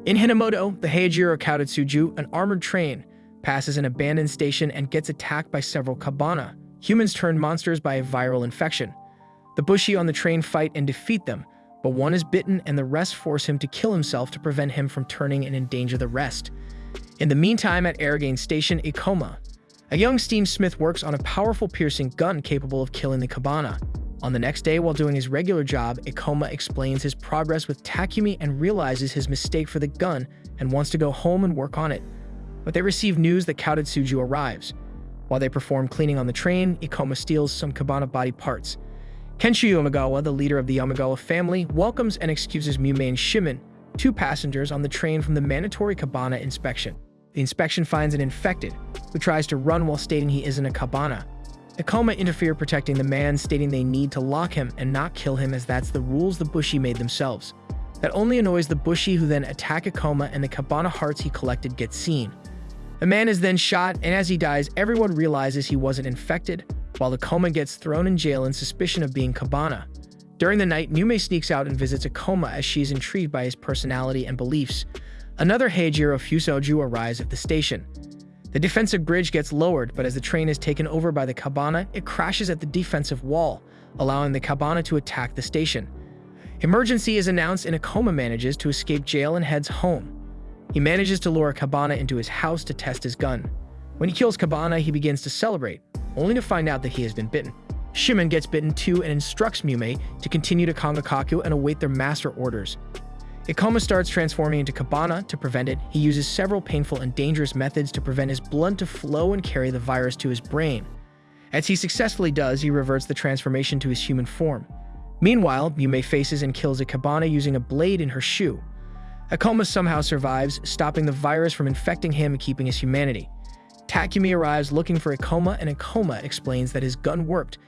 In Hinamoto, the Heijiro Karatsuju, an armored train, passes an abandoned station and gets attacked by several Kabana, humans turned monsters by a viral infection. The Bushi on the train fight and defeat them, but one is bitten and the rest force him to kill himself to prevent him from turning and endanger the rest. In the meantime, at Airgain Station, Ikoma, a young steamsmith works on a powerful piercing gun capable of killing the Kabana. On the next day, while doing his regular job, Ikoma explains his progress with Takumi and realizes his mistake for the gun and wants to go home and work on it. But they receive news that Karatsuju arrives. While they perform cleaning on the train, Ikoma steals some Kabana body parts. Kenshu Yamagawa, the leader of the Yamagawa family, welcomes and excuses Mumei and Shimon, two passengers on the train, from the mandatory Kabana inspection. The inspection finds an infected, who tries to run while stating he isn't a Kabana. Ikoma interferes, protecting the man, stating they need to lock him and not kill him, as that's the rules the Bushi made themselves. That only annoys the Bushi, who then attack Ikoma, and the Kabana hearts he collected get seen. The man is then shot, and as he dies, everyone realizes he wasn't infected, while Ikoma gets thrown in jail in suspicion of being Kabana. During the night, Mumei sneaks out and visits Ikoma as she's intrigued by his personality and beliefs. Another Heijiro Fusoju arrives at the station. The defensive bridge gets lowered, but as the train is taken over by the Kabana, it crashes at the defensive wall, allowing the Kabana to attack the station. Emergency is announced and Ikoma manages to escape jail and heads home. He manages to lure Kabana into his house to test his gun. When he kills Kabana, he begins to celebrate, only to find out that he has been bitten. Shimon gets bitten too and instructs Mumei to continue to Kangakaku and await their master orders. Ikoma starts transforming into Kabana. To prevent it, he uses several painful and dangerous methods to prevent his blood to flow and carry the virus to his brain. As he successfully does, he reverts the transformation to his human form. Meanwhile, Mumei faces and kills a Kabana using a blade in her shoe. Ikoma somehow survives, stopping the virus from infecting him and keeping his humanity. Takumi arrives looking for Ikoma, and Ikoma explains that his gun worked,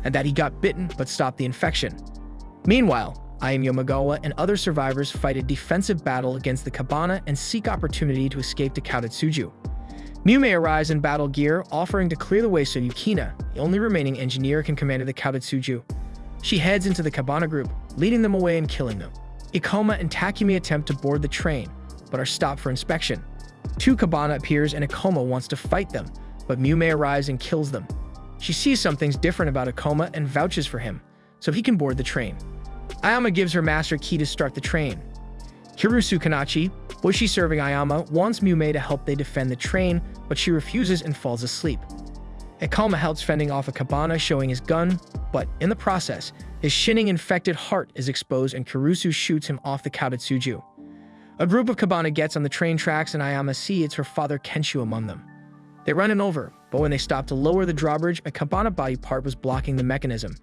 and that he got bitten but stopped the infection. Meanwhile, I Am Yamagawa and other survivors fight a defensive battle against the Kabana and seek opportunity to escape to Karatsuju. Mumei arrives in battle gear, offering to clear the way so Yukina, the only remaining engineer, can command the Karatsuju. She heads into the Kabana group, leading them away and killing them. Ikoma and Takumi attempt to board the train, but are stopped for inspection. Two Kabana appears and Ikoma wants to fight them, but Mumei arrives and kills them. She sees something's different about Ikoma and vouches for him, so he can board the train. Ayama gives her master key to start the train. Hirusu Kanachi, Bushi serving Ayama, wants Mumei to help they defend the train, but she refuses and falls asleep. Ikoma helps fending off a Kabana, showing his gun, but in the process, his Shining-infected heart is exposed and Hirusu shoots him off the Karatsuju. A group of Kabana gets on the train tracks and Ayama sees it's her father Kenshu among them. They run him over, but when they stop to lower the drawbridge, a Kabana body part was blocking the mechanism.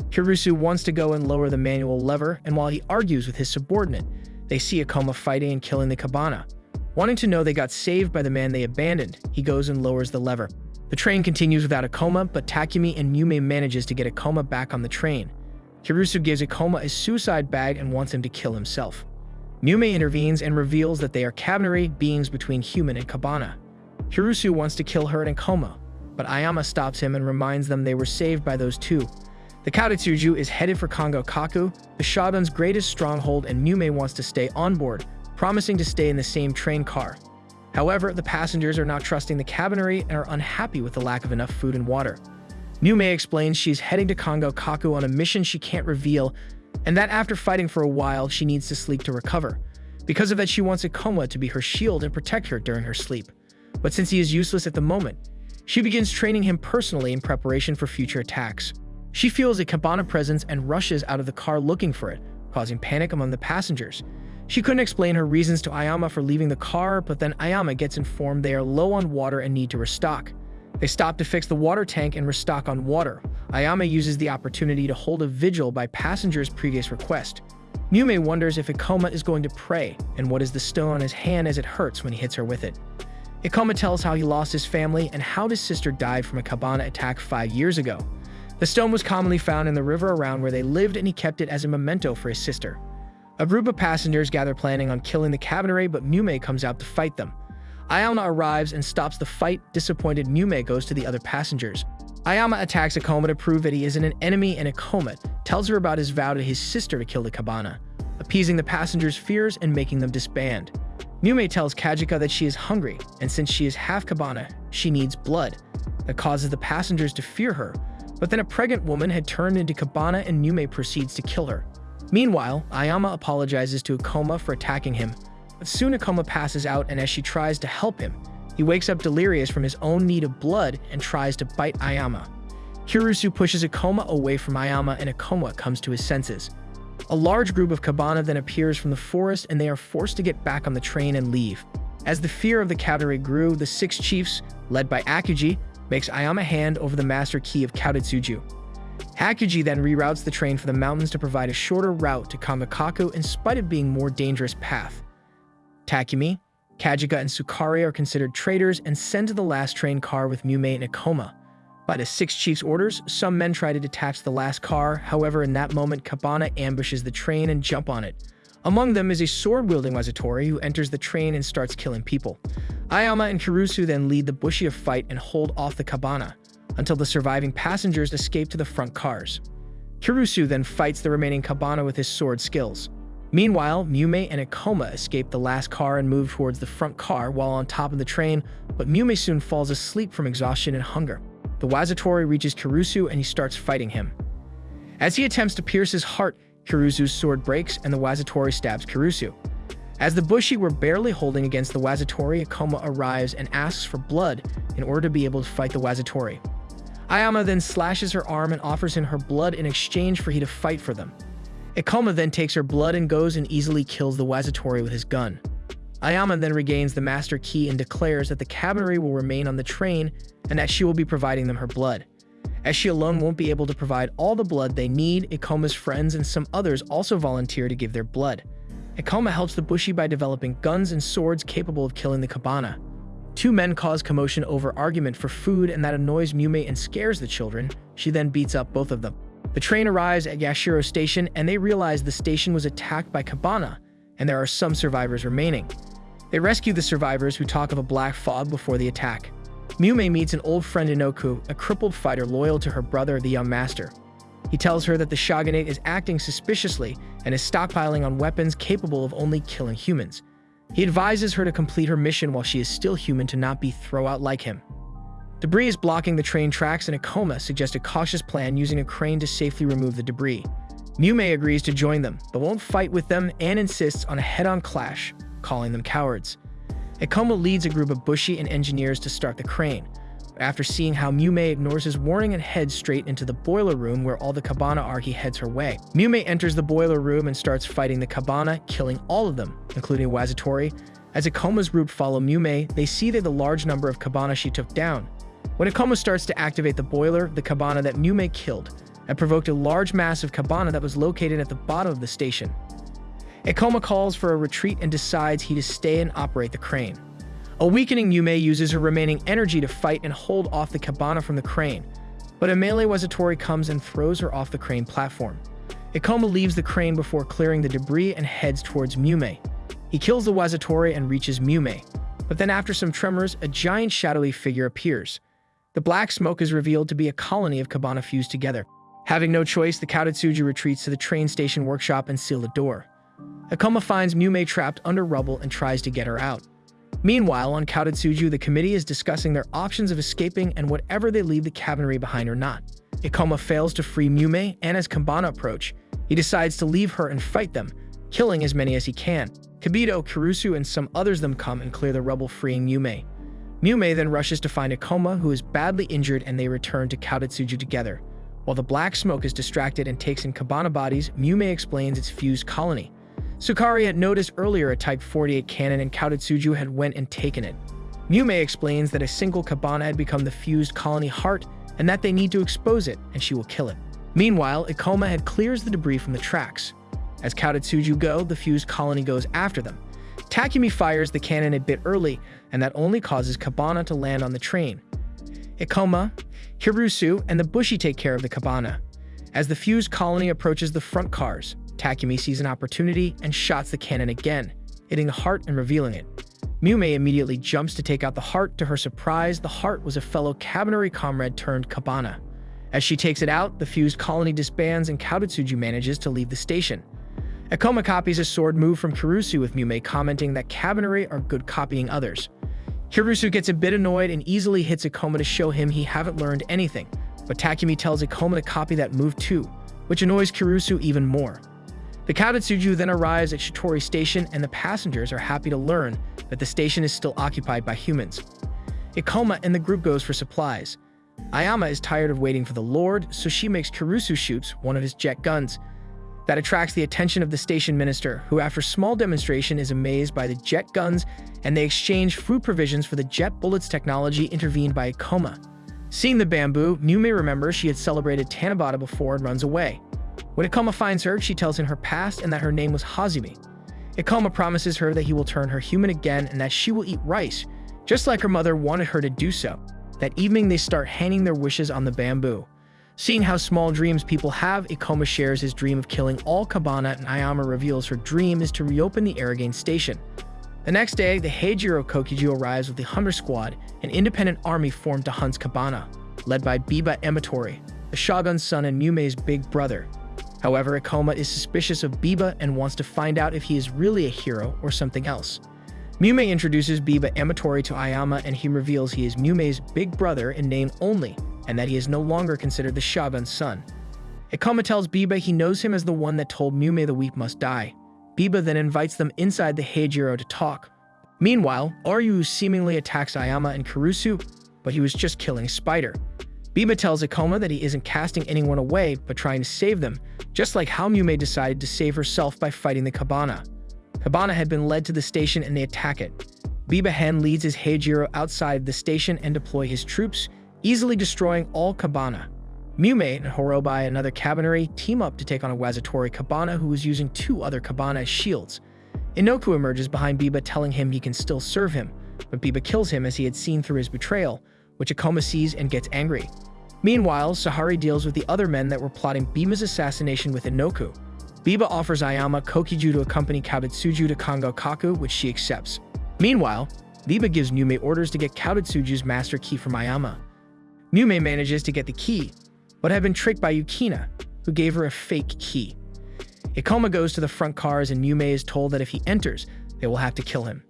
Hirusu wants to go and lower the manual lever, and while he argues with his subordinate, they see Ikoma fighting and killing the Kabana. Wanting to know they got saved by the man they abandoned, he goes and lowers the lever. The train continues without Ikoma, but Takumi and Mumei manages to get Ikoma back on the train. Hirusu gives Ikoma a suicide bag and wants him to kill himself. Mumei intervenes and reveals that they are cabinet beings between human and Kabana. Hirusu wants to kill her and Ikoma, but Ayama stops him and reminds them they were saved by those two. The Karatsuju is headed for Kangakaku, the Shogun's greatest stronghold, and Mumei wants to stay on board, promising to stay in the same train car. However, the passengers are not trusting the cabinet and are unhappy with the lack of enough food and water. Mumei explains she's heading to Kangakaku on a mission she can't reveal, and that after fighting for a while, she needs to sleep to recover. Because of that, she wants Ikoma to be her shield and protect her during her sleep. But since he is useless at the moment, she begins training him personally in preparation for future attacks. She feels a Kabana presence and rushes out of the car looking for it, causing panic among the passengers. She couldn't explain her reasons to Ayama for leaving the car, but then Ayama gets informed they are low on water and need to restock. They stop to fix the water tank and restock on water. Ayama uses the opportunity to hold a vigil by passengers' previous request. Mumei wonders if Ikoma is going to pray, and what is the stone on his hand as it hurts when he hits her with it. Ikoma tells how he lost his family and how his sister died from a Kabana attack 5 years ago. The stone was commonly found in the river around where they lived, and he kept it as a memento for his sister. A group of passengers gather planning on killing the cabinet, but Mumei comes out to fight them. Ayama arrives and stops the fight. Disappointed, Mumei goes to the other passengers. Ayama attacks Ikoma to prove that he isn't an enemy, and Ikoma tells her about his vow to his sister to kill the Kabana, appeasing the passengers' fears and making them disband. Mume tells Kajika that she is hungry, and since she is half Kabana, she needs blood. That causes the passengers to fear her, but then a pregnant woman had turned into Kabana and Mume proceeds to kill her. Meanwhile, Ayama apologizes to Akoma for attacking him, but soon Akoma passes out, and as she tries to help him, he wakes up delirious from his own need of blood and tries to bite Ayama. Kirusu pushes Akoma away from Ayama and Akoma comes to his senses. A large group of Kabana then appears from the forest and they are forced to get back on the train and leave. As the fear of the cavalry grew, the 6 chiefs, led by Akuji, makes Ayama hand over the master key of Karatsuju. Akuji then reroutes the train for the mountains to provide a shorter route to Kamikaku in spite of being more dangerous path. Takumi, Kajika, and Sukari are considered traitors and sent to the last train car with Mume and Akoma. By the 6 chiefs' orders, some men try to detach the last car, however in that moment Kabana ambushes the train and jump on it. Among them is a sword-wielding Wazatori who enters the train and starts killing people. Ayama and Kirusu then lead the Bushia fight and hold off the Kabana, until the surviving passengers escape to the front cars. Kirusu then fights the remaining Kabana with his sword skills. Meanwhile, Mume and Akoma escape the last car and move towards the front car while on top of the train, but Mume soon falls asleep from exhaustion and hunger. The Wazatori reaches Kirusu and he starts fighting him. As he attempts to pierce his heart, Kirusu's sword breaks and the Wazatori stabs Kirusu. As the Bushi were barely holding against the Wazatori, Akoma arrives and asks for blood in order to be able to fight the Wazatori. Ayama then slashes her arm and offers him her blood in exchange for he to fight for them. Akoma then takes her blood and goes and easily kills the Wazatori with his gun. Ayama then regains the master key and declares that the cavalry will remain on the train and that she will be providing them her blood. As she alone won't be able to provide all the blood they need, Akoma's friends and some others also volunteer to give their blood. Akoma helps the Bushi by developing guns and swords capable of killing the Kabana. 2 men cause commotion over argument for food and that annoys Mume and scares the children. She then beats up both of them. The train arrives at Yashiro Station and they realize the station was attacked by Kabana and there are some survivors remaining. They rescue the survivors who talk of a black fog before the attack. Mume meets an old friend Inoku, a crippled fighter loyal to her brother, the young master. He tells her that the shogunate is acting suspiciously and is stockpiling on weapons capable of only killing humans. He advises her to complete her mission while she is still human to not be thrown out like him. Debris is blocking the train tracks and Akoma suggests a cautious plan using a crane to safely remove the debris. Mume agrees to join them, but won't fight with them and insists on a head-on clash, calling them cowards. Akoma leads a group of Bushi and engineers to start the crane. After seeing how Mume ignores his warning and heads straight into the boiler room where all the Kabana are, he heads her way. Mume enters the boiler room and starts fighting the Kabana, killing all of them, including Wazatori. As Akoma's group follow Mume, they see that the large number of Kabana she took down. When Akoma starts to activate the boiler, the Kabana that Mume killed, that provoked a large mass of Kabana that was located at the bottom of the station. Akoma calls for a retreat and decides he to stay and operate the crane. A weakening Mume uses her remaining energy to fight and hold off the Kabana from the crane, but a melee Wazatori comes and throws her off the crane platform. Akoma leaves the crane before clearing the debris and heads towards Mume. He kills the Wazatori and reaches Mume, but then after some tremors, a giant shadowy figure appears. The black smoke is revealed to be a colony of Kabana fused together. Having no choice, the Karatsuju retreats to the train station workshop and seal the door. Akoma finds Mume trapped under rubble and tries to get her out. Meanwhile, on Karatsuju, the committee is discussing their options of escaping and whatever they leave the cavalry behind or not. Akoma fails to free Mume, and as Kabana approach, he decides to leave her and fight them, killing as many as he can. Kibito, Kirusu, and some others them come and clear the rubble, freeing Mume. Mume then rushes to find Akoma, who is badly injured, and they return to Karatsuju together. While the black smoke is distracted and takes in Kabana bodies, Mume explains its fused colony. Sukari had noticed earlier a Type 48 cannon and Karatsuju had went and taken it. Mume explains that a single Kabana had become the fused colony heart and that they need to expose it and she will kill it. Meanwhile, Akoma had clears the debris from the tracks. As Karatsuju go, the fused colony goes after them. Takumi fires the cannon a bit early and that only causes Kabana to land on the train. Akoma, Kirusu, and the Bushi take care of the Kabana. As the fused colony approaches the front cars, Takumi sees an opportunity and shots the cannon again, hitting the heart and revealing it. Mume immediately jumps to take out the heart. To her surprise, the heart was a fellow cavalry comrade turned Kabana. As she takes it out, the fused colony disbands and Karatsuju manages to leave the station. Akoma copies a sword move from Kirusu, with Mume commenting that Cabaneri are good copying others. Kirusu gets a bit annoyed and easily hits Akoma to show him he haven't learned anything, but Takumi tells Akoma to copy that move too, which annoys Kirusu even more. The Karatsuju then arrives at Shitori Station, and the passengers are happy to learn that the station is still occupied by humans. Akoma and the group goes for supplies. Ayama is tired of waiting for the Lord, so she makes Kirusu shoot one of his jet guns. That attracts the attention of the station minister, who after small demonstration is amazed by the jet guns, and they exchange food provisions for the jet bullets technology intervened by Akoma. Seeing the bamboo, Mume remembers she had celebrated Tanabata before and runs away. When Akoma finds her, she tells him her past and that her name was Hazumi. Akoma promises her that he will turn her human again and that she will eat rice, just like her mother wanted her to do so. That evening, they start hanging their wishes on the bamboo. Seeing how small dreams people have, Akoma shares his dream of killing all Kabana, and Ayama reveals her dream is to reopen the Aragane station. The next day, the Heijiro Kokiju arrives with the Hunter Squad, an independent army formed to hunt Kabana, led by Biba Emitori, the Shogun's son and Mume's big brother. However, Akoma is suspicious of Biba and wants to find out if he is really a hero or something else. Mume introduces Biba Emitori to Ayama, and he reveals he is Mume's big brother in name only, and that he is no longer considered the Shogun's son. Akoma tells Biba he knows him as the one that told Mume the weak must die. Biba then invites them inside the Heijiro to talk. Meanwhile, Ryu seemingly attacks Ayama and Kirusu, but he was just killing a spider. Biba tells Akoma that he isn't casting anyone away, but trying to save them, just like how Mume decided to save herself by fighting the Kabana. Kabana had been led to the station and they attack it. Biba Hen leads his Heijiro outside the station and deploy his troops, easily destroying all Kabana. Mume and Horobai, another Cabaneri, team up to take on a Wazatori Kabana who is using two other Kabana as shields. Inoku emerges behind Biba, telling him he can still serve him, but Biba kills him as he had seen through his betrayal, which Akoma sees and gets angry. Meanwhile, Sahari deals with the other men that were plotting Biba's assassination with Inoku. Biba offers Ayama Kokiju to accompany Karatsuju to Kangokaku, which she accepts. Meanwhile, Biba gives Mume orders to get Karatsuju's master key from Ayama. Mume manages to get the key, but had been tricked by Yukina, who gave her a fake key. Akoma goes to the front cars, and Mume is told that if he enters, they will have to kill him.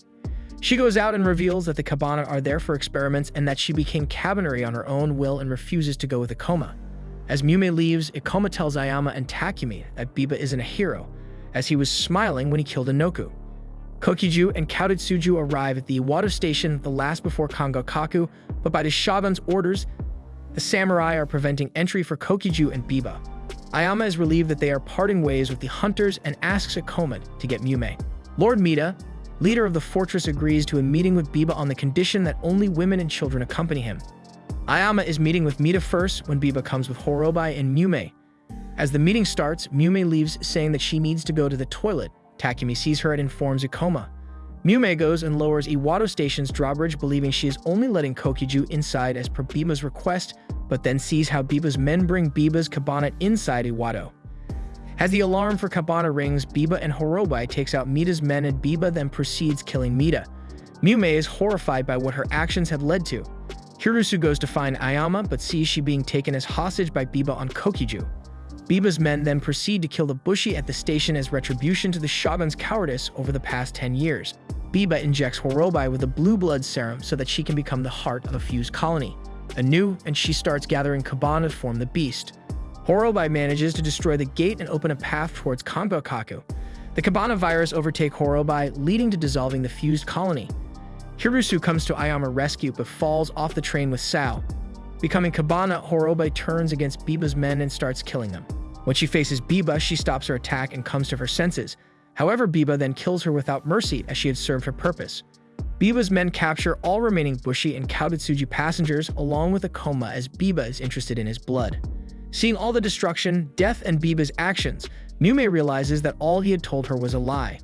She goes out and reveals that the Kabana are there for experiments and that she became Cabaneri on her own will and refuses to go with Akoma. As Mume leaves, Akoma tells Ayama and Takumi that Biba isn't a hero, as he was smiling when he killed Inoku. Kokiju and Karatsuju arrive at the Iwado station, the last before Kangokaku, but by the Shogun's orders, the samurai are preventing entry for Kokiju and Biba. Ayama is relieved that they are parting ways with the hunters and asks Akoma to get Mume. Lord Mida, leader of the fortress, agrees to a meeting with Biba on the condition that only women and children accompany him. Ayama is meeting with Mida first when Biba comes with Horobai and Mume. As the meeting starts, Mume leaves saying that she needs to go to the toilet. Takumi sees her and informs Akoma. Mume goes and lowers Iwado Station's drawbridge, believing she is only letting Kokiju inside as per Biba's request, but then sees how Biba's men bring Biba's Kabana inside Iwado. As the alarm for Kabana rings, Biba and Horobai takes out Mida's men, and Biba then proceeds killing Mida. Mume is horrified by what her actions had led to. Kirusu goes to find Ayama, but sees she being taken as hostage by Biba on Kokiju. Biba's men then proceed to kill the Bushi at the station as retribution to the Shogun's cowardice over the past 10 years. Biba injects Horobai with a blue blood serum so that she can become the heart of a fused colony anew, and she starts gathering Kabana to form the beast. Horobai manages to destroy the gate and open a path towards Kangokaku. The Kabana virus overtake Horobai, leading to dissolving the fused colony. Kirusu comes to Ayama rescue but falls off the train with Sao. Becoming Kabana, Horobai turns against Biba's men and starts killing them. When she faces Biba, she stops her attack and comes to her senses. However, Biba then kills her without mercy as she had served her purpose. Biba's men capture all remaining Bushi and Karatsuju passengers along with Akoma, as Biba is interested in his blood. Seeing all the destruction, death, and Biba's actions, Mume realizes that all he had told her was a lie.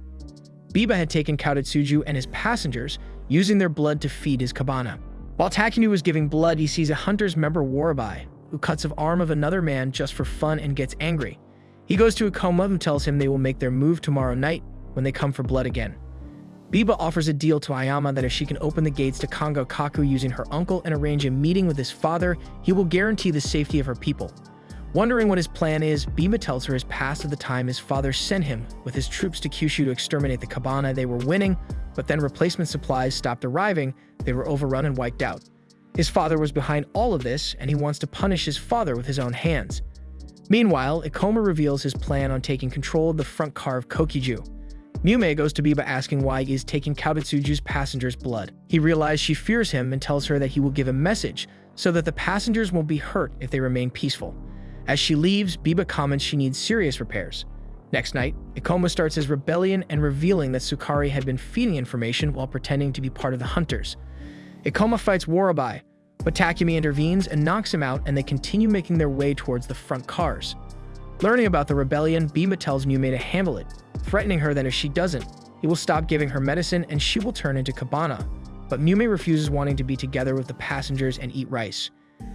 Biba had taken Karatsuju and his passengers, using their blood to feed his Kabana. While Takinu was giving blood, he sees a hunter's member Warabai, who cuts an arm of another man just for fun and gets angry. He goes to Akoma, who tells him they will make their move tomorrow night when they come for blood again. Biba offers a deal to Ayama that if she can open the gates to Kangokaku using her uncle and arrange a meeting with his father, he will guarantee the safety of her people. Wondering what his plan is, Biba tells her his past of the time his father sent him with his troops to Kyushu to exterminate the Cabana. They were winning, but then replacement supplies stopped arriving. They were overrun and wiped out. His father was behind all of this, and he wants to punish his father with his own hands. Meanwhile, Ikoma reveals his plan on taking control of the front car of Kokiju. Mume goes to Biba asking why he is taking Kaoritsuju's passenger's blood. He realizes she fears him and tells her that he will give a message so that the passengers won't be hurt if they remain peaceful. As she leaves, Biba comments she needs serious repairs. Next night, Ikoma starts his rebellion and revealing that Sukari had been feeding information while pretending to be part of the hunters. Ikoma fights Warabai, but Takumi intervenes and knocks him out, and they continue making their way towards the front cars. Learning about the rebellion, Biba tells Mume to handle it, threatening her that if she doesn't, he will stop giving her medicine and she will turn into Cabana. But Mume refuses, wanting to be together with the passengers and eat rice.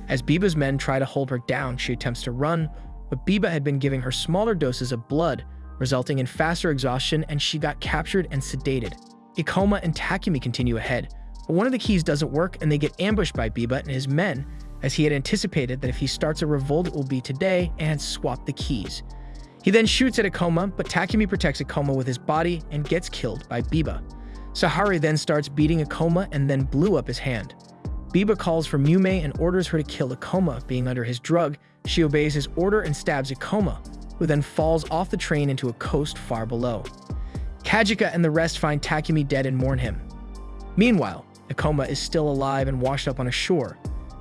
As Biba's men try to hold her down, she attempts to run, but Biba had been giving her smaller doses of blood, resulting in faster exhaustion, and she got captured and sedated. Ikoma and Takumi continue ahead, but one of the keys doesn't work and they get ambushed by Biba and his men, as he had anticipated that if he starts a revolt it will be today, and swapped the keys. He then shoots at Ikoma, but Takumi protects Ikoma with his body and gets killed by Biba. Sahari then starts beating Ikoma and then blew up his hand. Biba calls for Mume and orders her to kill Ikoma. Being under his drug, she obeys his order and stabs Ikoma, who then falls off the train into a coast far below. Kajika and the rest find Takumi dead and mourn him. Meanwhile, Ikoma is still alive and washed up on a shore.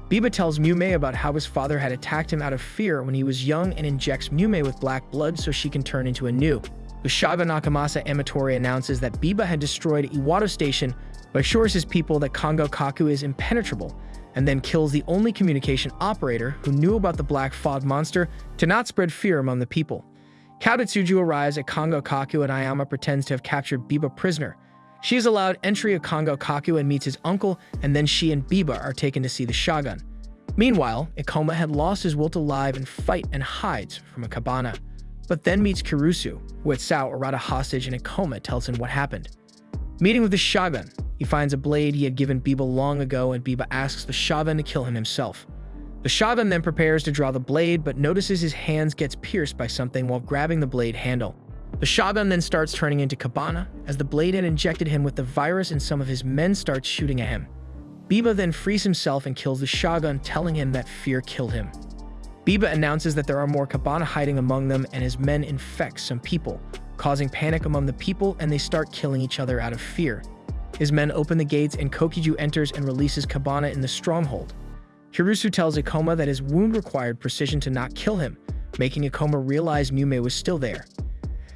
Biba tells Mume about how his father had attacked him out of fear when he was young and injects Mume with black blood so she can turn into a new. Ushaga Nakamasa Amatori announces that Biba had destroyed Iwado Station, but assures his people that Kongo Kaku is impenetrable, and then kills the only communication operator who knew about the Black Fog monster to not spread fear among the people. Kaoritsuju arrives at Kongo Kaku and Ayama pretends to have captured Biba prisoner. She is allowed entry of Kongo Kaku and meets his uncle, and then she and Biba are taken to see the shogun. Meanwhile, Ikoma had lost his will to live and fight and hides from a cabana, but then meets Kirusu, who had Sao Arata hostage, and Ikoma tells him what happened. Meeting with the shogun, he finds a blade he had given Biba long ago, and Biba asks the shogun to kill him himself. The shogun then prepares to draw the blade, but notices his hands gets pierced by something while grabbing the blade handle. The shogun then starts turning into Cabana, as the blade had injected him with the virus and some of his men start shooting at him. Biba then frees himself and kills the shogun, telling him that fear killed him. Biba announces that there are more Cabana hiding among them, and his men infect some people, causing panic among the people, and they start killing each other out of fear. His men open the gates and Kokiju enters and releases Cabana in the stronghold. Kirusu tells Ikoma that his wound required precision to not kill him, making Ikoma realize Mume was still there.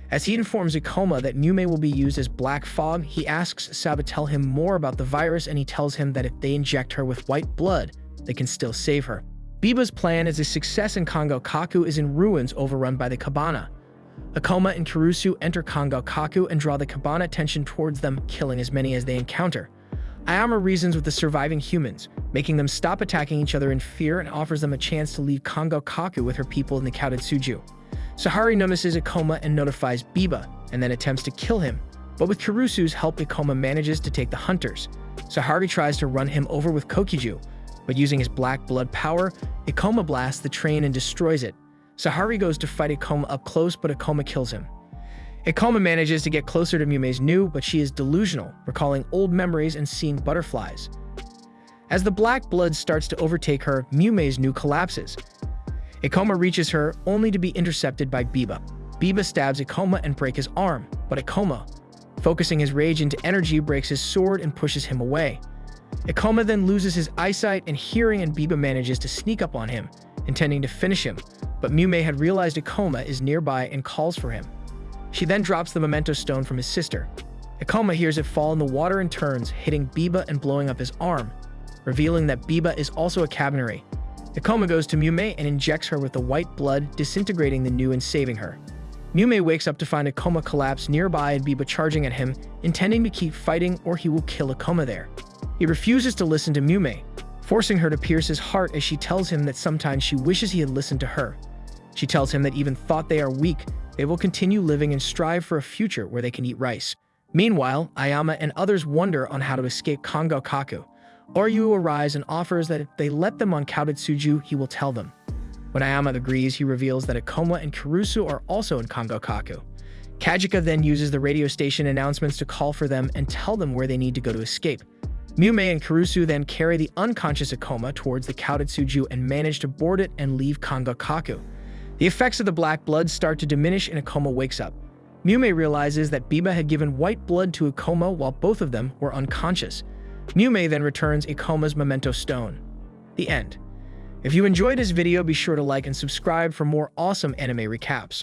As he informs Ikoma that Mume will be used as Black Fog, he asks Sao to tell him more about the virus, and he tells him that if they inject her with white blood, they can still save her. Biba's plan as a success in Kongo Kaku is in ruins overrun by the Cabana. Ikoma and Kirusu enter Kongo Kaku and draw the Cabana attention towards them, killing as many as they encounter. Ayama reasons with the surviving humans, making them stop attacking each other in fear, and offers them a chance to leave Kongo Kaku with her people in the Kaoritsuju. Sahari notices Ikoma and notifies Biba, and then attempts to kill him, but with Kirusu's help Ikoma manages to take the hunters. Sahari tries to run him over with Kokiju, but using his black blood power, Ikoma blasts the train and destroys it. Sahari goes to fight Ikoma up close, but Ikoma kills him. Ikoma manages to get closer to Mume's new, but she is delusional, recalling old memories and seeing butterflies. As the black blood starts to overtake her, Mume's new collapses. Ikoma reaches her, only to be intercepted by Biba. Biba stabs Ikoma and breaks his arm, but Ikoma, focusing his rage into energy, breaks his sword and pushes him away. Ikoma then loses his eyesight and hearing, and Biba manages to sneak up on him, intending to finish him, but Mume had realized Ikoma is nearby and calls for him. She then drops the memento stone from his sister. Ikoma hears it fall in the water and turns, hitting Biba and blowing up his arm, revealing that Biba is also a Cabinary. Ikoma goes to Mume and injects her with the white blood, disintegrating the new and saving her. Mume wakes up to find Ikoma collapse nearby and Biba charging at him, intending to keep fighting or he will kill Ikoma there. He refuses to listen to Mume, forcing her to pierce his heart as she tells him that sometimes she wishes he had listened to her. She tells him that even thought they are weak, they will continue living and strive for a future where they can eat rice. Meanwhile, Ayama and others wonder on how to escape Kongo Kaku. Oryu arrives and offers that if they let them on Kaoritsuju, he will tell them. When Ayama agrees, he reveals that Akoma and Kurusu are also in Kangokaku. Kajika then uses the radio station announcements to call for them and tell them where they need to go to escape. Mumei and Kurusu then carry the unconscious Akoma towards the Kaotetsuju and manage to board it and leave Kangokaku. The effects of the black blood start to diminish and Akoma wakes up. Mumei realizes that Biba had given white blood to Akoma while both of them were unconscious. Mumei then returns Akoma's memento stone. The end. If you enjoyed this video, be sure to like and subscribe for more awesome anime recaps.